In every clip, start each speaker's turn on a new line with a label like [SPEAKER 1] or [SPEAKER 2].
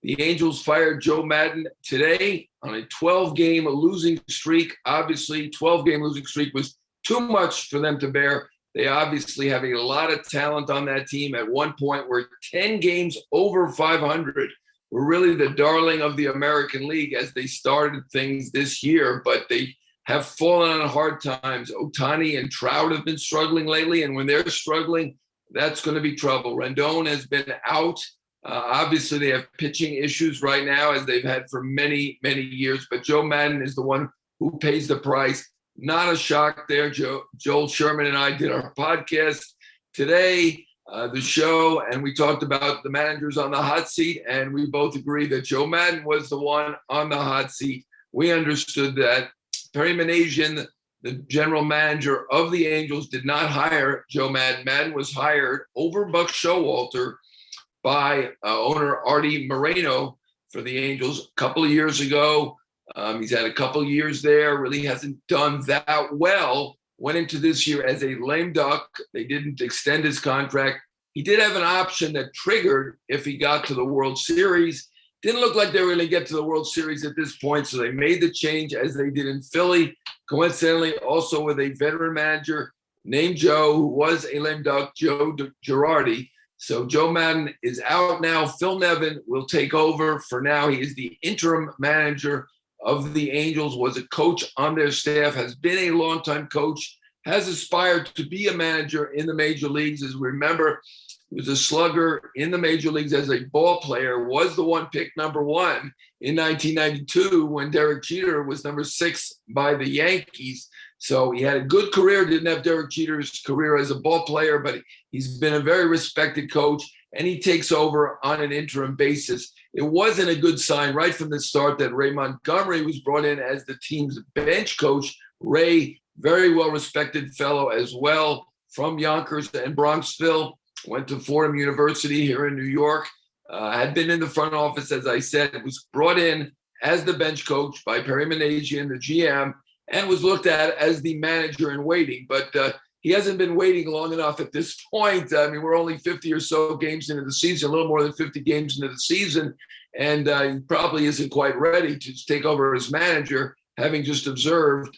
[SPEAKER 1] The Angels fired Joe Maddon today on a 12-game losing streak. Obviously, 12-game losing streak was too much for them to bear. They obviously have a lot of talent on that team. At one point, we're 10 games over 500. We're really the darling of the American League as they started things this year, but they have fallen on hard times. Ohtani and Trout have been struggling lately, and when they're struggling, that's going to be trouble. Rendon has been out. Obviously, they have pitching issues right now, as they've had for many, many years. But Joe Maddon is the one who pays the price. Not a shock there. Joel Sherman and I did our podcast today, the show, and we talked about the managers on the hot seat, and we both agree that Joe Maddon was the one on the hot seat. We understood that. Perry Minasian, the general manager of the Angels, did not hire Joe Maddon. Maddon was hired over Buck Showalter by owner Artie Moreno for the Angels a couple of years ago. He's had a couple of years there, really hasn't done that well. Went into this year as a lame duck. They didn't extend his contract. He did have an option that triggered if he got to the World Series. Didn't look like they were going to get to the World Series at this point, so they made the change as they did in Philly. Coincidentally, also with a veteran manager named Joe, who was a lame duck, Joe Girardi. So Joe Maddon is out now. Phil Nevin will take over. For now, he is the interim manager of the Angels, was a coach on their staff, has been a longtime coach, has aspired to be a manager in the major leagues. As we remember, he was a slugger in the major leagues as a ball player, was the one picked number one in 1992 when Derek Jeter was number 6 by the Yankees. So he had a good career, didn't have Derek Jeter's career as a ball player, but he's been a very respected coach, and he takes over on an interim basis. It wasn't a good sign right from the start that Ray Montgomery was brought in as the team's bench coach. Ray, very well-respected fellow as well, from Yonkers and Bronxville, went to Fordham University here in New York, had been in the front office, as I said, was brought in as the bench coach by Perry Minasian, the GM, and was looked at as the manager in waiting. But he hasn't been waiting long enough at this point. I mean, we're only 50 or so games into the season, a little more than 50 games into the season, and he probably isn't quite ready to take over as manager, having just observed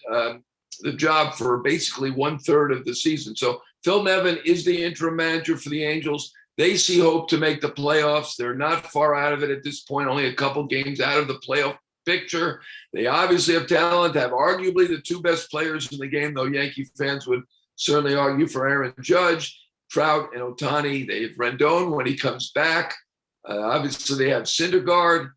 [SPEAKER 1] the job for basically 1/3 of the season. So Phil Nevin is the interim manager for the Angels. They see hope to make the playoffs. They're not far out of it at this point, only a couple games out of the playoff picture. They obviously have talent, have arguably the 2 best players in the game, though Yankee fans would certainly argue for Aaron Judge, Trout, and Ohtani. They have Rendon when he comes back. Obviously, they have Syndergaard.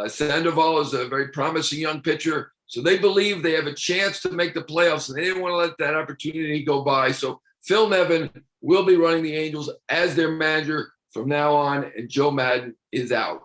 [SPEAKER 1] Sandoval is a very promising young pitcher. So they believe they have a chance to make the playoffs, and they didn't want to let that opportunity go by. So Phil Nevin will be running the Angels as their manager from now on, and Joe Maddon is out.